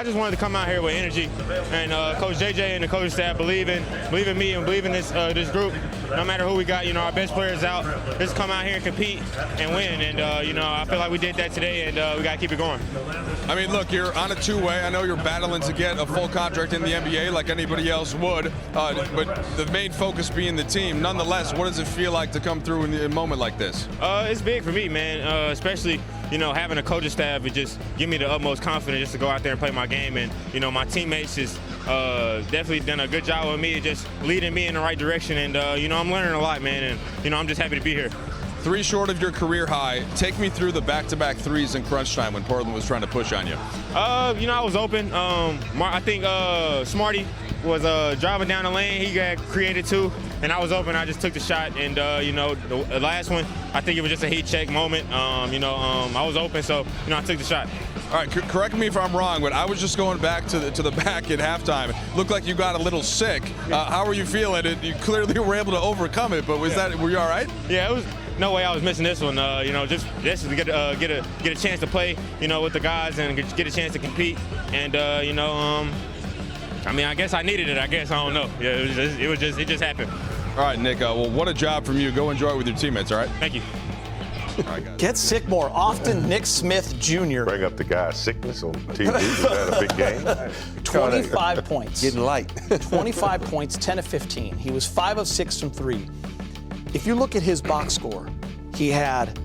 I just wanted to come out here with energy, and Coach JJ and the coaching staff believe in me and believe in this group. No matter who we got, our best players out. Just come out here and compete and win, and I feel like we did that today, and we got to keep it going. I mean, look, you're on a two-way. I know you're battling to get a full contract in the NBA like anybody else would, but the main focus being the team. Nonetheless, what does it feel like to come through in a moment like this? It's big for me, man, especially having a coaching staff. It just give me the utmost confidence just to go out there and play my game. And, my teammates just definitely done a good job with me, just leading me in the right direction. And, I'm learning a lot, man. And, I'm just happy to be here. 3 short of your career high. Take me through the back-to-back threes in crunch time when Portland was trying to push on you. I was open. I think Smarty was driving down the lane. He got created too, and I was open. I just took the shot, and the last one, I think it was just a heat check moment. I was open, so I took the shot. All right, correct me if I'm wrong, but I was just going back to the back at halftime. Looked like you got a little sick. How were you feeling? You clearly were able to overcome it, but were you all right? Yeah, it was. No way I was missing this one. Just to get a chance to play, with the guys and get a chance to compete, and I guess I needed it. I don't know. Yeah, it just happened. All right, Nick. Well, what a job from you. Go enjoy it with your teammates. All right. Thank you. All right, guys. Get sick more often, Nick Smith Jr. Bring up the guy's sickness on TV. Is that a big game? 25 points. Getting light. 25 points, 10 of 15. He was 5 of 6 from 3. If you look at his box score, he had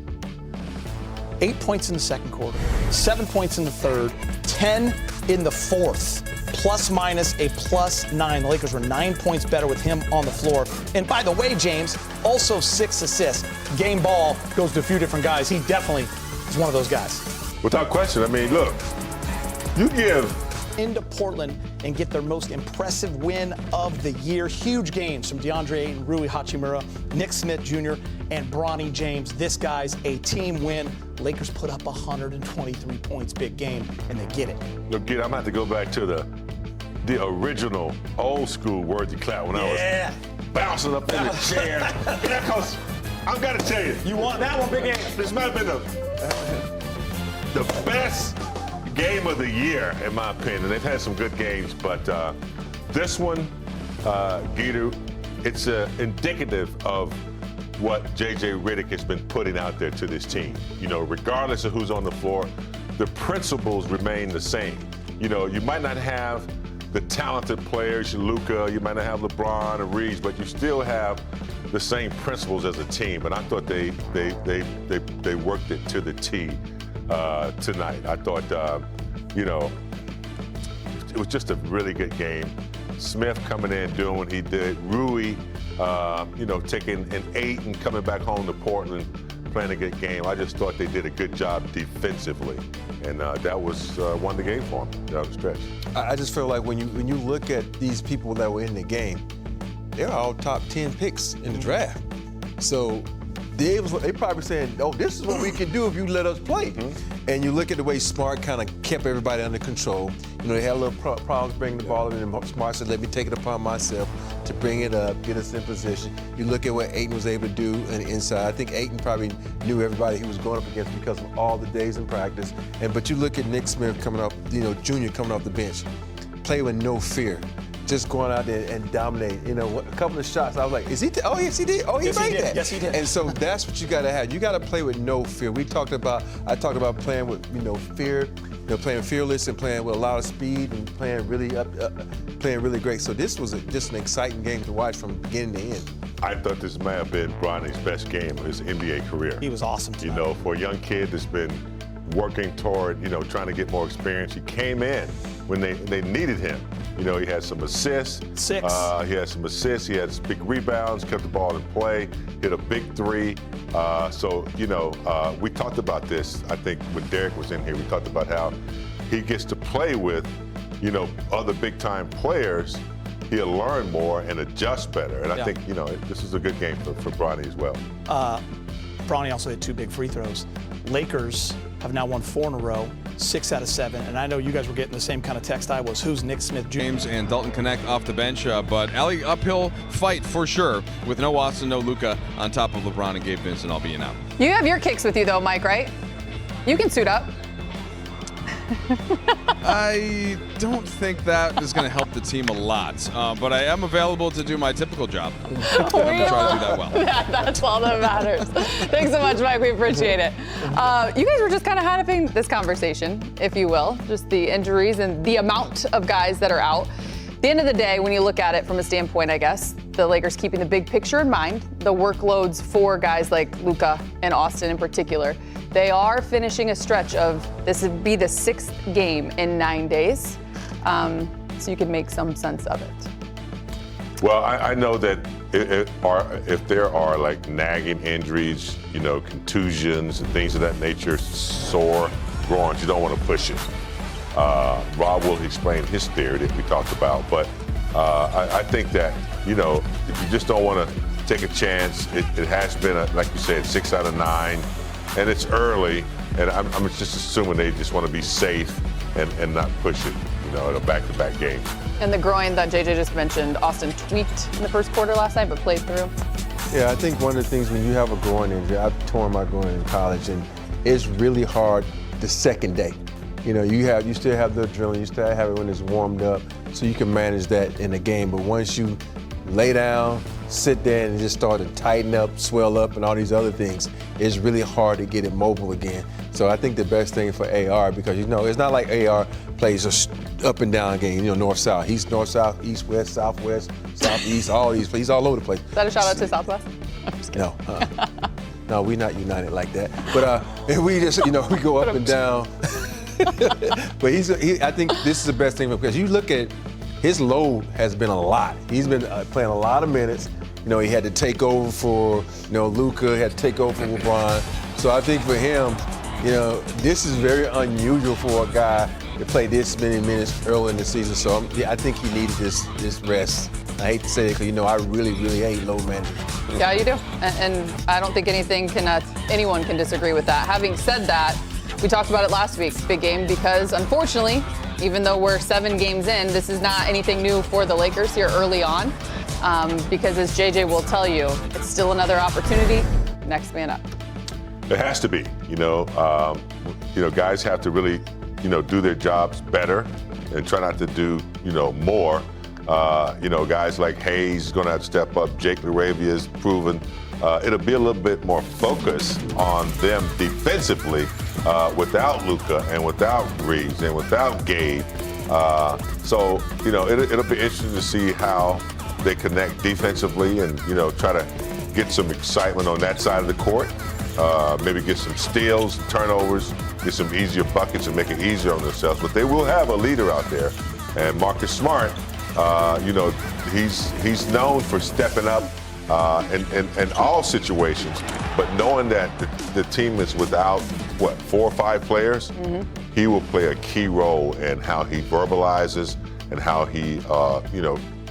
8 points in the second quarter, 7 points in the third, 10 in the fourth, plus minus a +9. The Lakers were 9 points better with him on the floor. And by the way, James, also 6 assists. Game ball goes to a few different guys. He definitely is one of those guys. Without question. Look, you give Into Portland and get their most impressive win of the year. Huge games from DeAndre Ayton, Rui Hachimura, Nick Smith Jr., and Bronny James. This guy's a team win. Lakers put up 123 points, big game, and they get it. Look, I'm going to have to go back to the original old school worthy clap when I was bouncing up in the chair. Because I've got to tell you. You want that one, big game. This might have been the best game of the year, in my opinion. They've had some good games, but this one, Guido, it's indicative of what J.J. Redick has been putting out there to this team. Regardless of who's on the floor, the principles remain the same. You might not have the talented players, Luka, you might not have LeBron or Reeves, but you still have the same principles as a team. And I thought they worked it to the T tonight. I thought, it was just a really good game. Smith coming in, doing what he did. Rui, taking an 8 and coming back home to Portland, playing a good game. I just thought they did a good job defensively, and that was won the game for them down the stretch. I just feel like when you look at these people that were in the game, they're all top 10 picks in the draft. So they probably saying, oh, this is what we can do if you let us play. Mm-hmm. And you look at the way Smart kind of kept everybody under control. They had a little problems bringing the ball in, and Smart said, let me take it upon myself to bring it up, get us in position. You look at what Ayton was able to do on the inside. I think Ayton probably knew everybody he was going up against because of all the days in practice. But you look at Nick Smith coming up, Junior coming off the bench, play with no fear. Just going out there and dominate. A couple of shots, I was like, is he? Oh, yes, he did. Oh, he made that. Yes, he did. And so that's what you got to have. You got to play with no fear. I talked about playing with, fear, playing fearless and playing with a lot of speed and playing really great. So this was just an exciting game to watch from beginning to end. I thought this may have been Bronny's best game of his NBA career. He was awesome tonight. For a young kid that's been working toward, trying to get more experience, he came in when they needed him. He had some assists. 6. He had some assists. He had some big rebounds, kept the ball in play, hit a big 3. We talked about this, I think, when Derek was in here. We talked about how he gets to play with, other big-time players. He'll learn more and adjust better. And I think, this is a good game for Bronny as well. Bronny also hit 2 big free throws. Lakers have now won 4 in a row, 6 out of 7. And I know you guys were getting the same kind of text I was. Who's Nick Smith Jr.? James and Dalton Connect off the bench, but Allie, uphill fight for sure with no Watson, no Luka on top of LeBron and Gabe Vincent all being out. You have your kicks with you though, Mike, right? You can suit up. I don't think that is going to help the team a lot, but I am available to do my typical job. I'm going to try to do that well. That's all that matters. Thanks so much, Mike. We appreciate it. You guys were just kind of having this conversation, if you will, just the injuries and the amount of guys that are out. At the end of the day, when you look at it from a standpoint, I guess, the Lakers keeping the big picture in mind, the workloads for guys like Luka and Austin in particular, they are finishing a stretch of, this would be the 6th game in 9 days, so you can make some sense of it. Well, I know that if there are like nagging injuries, contusions and things of that nature, sore groins, you don't want to push it. Rob will explain his theory that we talked about, but I think that, if you just don't want to take a chance, it has been, like you said, 6 out of 9, and it's early, and I'm just assuming they just want to be safe and not push it, in a back-to-back game. And the groin that JJ just mentioned, Austin tweaked in the first quarter last night, but played through. Yeah, I think one of the things when you have a groin injury, I've torn my groin in college, and it's really hard the second day. You still have the adrenaline, you still have it when it's warmed up, so you can manage that in the game. But once you lay down, sit there, and just start to tighten up, swell up, and all these other things, it's really hard to get it mobile again. So I think the best thing for AR, because it's not like AR plays a up and down game, north-south. He's north-south, east-west, southwest, southeast, all these. He's all over the place. Is that a shout-out to Southwest? I'm just kidding. No. No, we're not united like that. But we just, we go up and down. But I think this is the best thing because you look at his load has been a lot. He's been playing a lot of minutes. He had to take over for Luka, had to take over for LeBron. So I think for him, this is very unusual for a guy to play this many minutes early in the season. So I think he needed this rest. I hate to say it because I really, really hate load management. Yeah, you do, and I don't think anyone can disagree with that. Having said that, we talked about it last week, big game, because unfortunately, even though we're 7 games in, this is not anything new for the Lakers here early on, because as JJ will tell you, it's still another opportunity. Next man up. It has to be, guys have to really, do their jobs better and try not to do, more. Guys like Hayes is going to have to step up. Jake LaRavia's proven. It'll be a little bit more focus on them defensively without Luka and without Reeves and without Gabe. So it'll be interesting to see how they connect defensively and, try to get some excitement on that side of the court. Maybe get some steals, turnovers, get some easier buckets and make it easier on themselves. But they will have a leader out there. And Marcus Smart, he's known for stepping up in all situations, but knowing that the team is without, 4 or 5 players, he will play a key role in how he verbalizes and how he,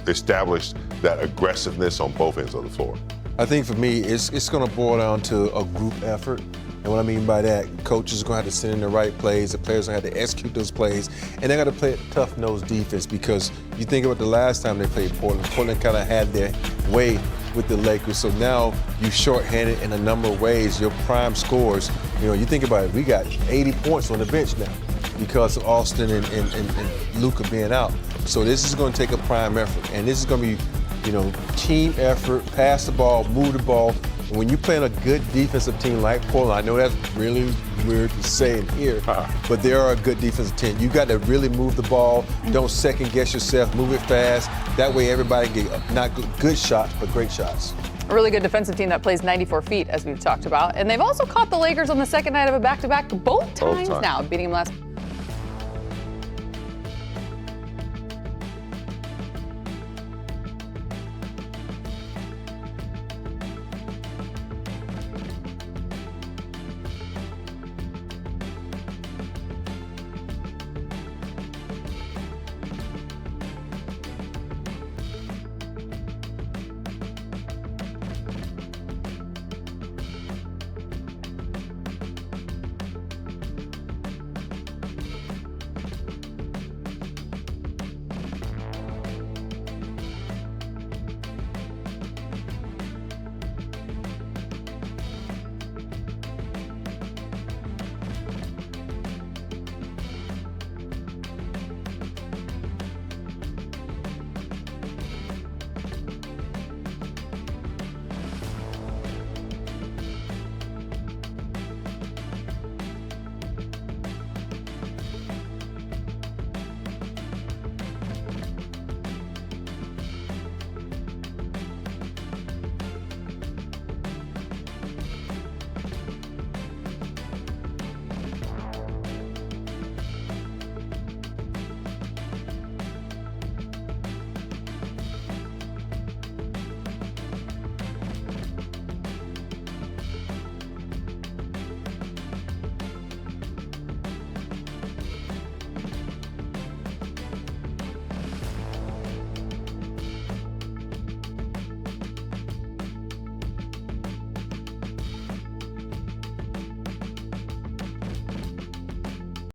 established that aggressiveness on both ends of the floor. I think for me, it's going to boil down to a group effort. And what I mean by that, coaches are going to have to send in the right plays, the players are going to have to execute those plays, and they're going to play a tough-nosed defense because you think about the last time they played Portland. Portland kind of had their way with the Lakers, so now you shorthanded in a number of ways. Your prime scores, you think about it, we got 80 points on the bench now because of Austin and Luka being out. So this is going to take a prime effort, and this is going to be team effort, pass the ball, move the ball. And when you're playing a good defensive team like Portland, I know that's really weird to say in here, but they are a good defensive team. You got to really move the ball. Don't second guess yourself. Move it fast. That way everybody can get not good shots, but great shots. A really good defensive team that plays 94 feet, as we've talked about. And they've also caught the Lakers on the second night of a back-to-back both times now, beating them last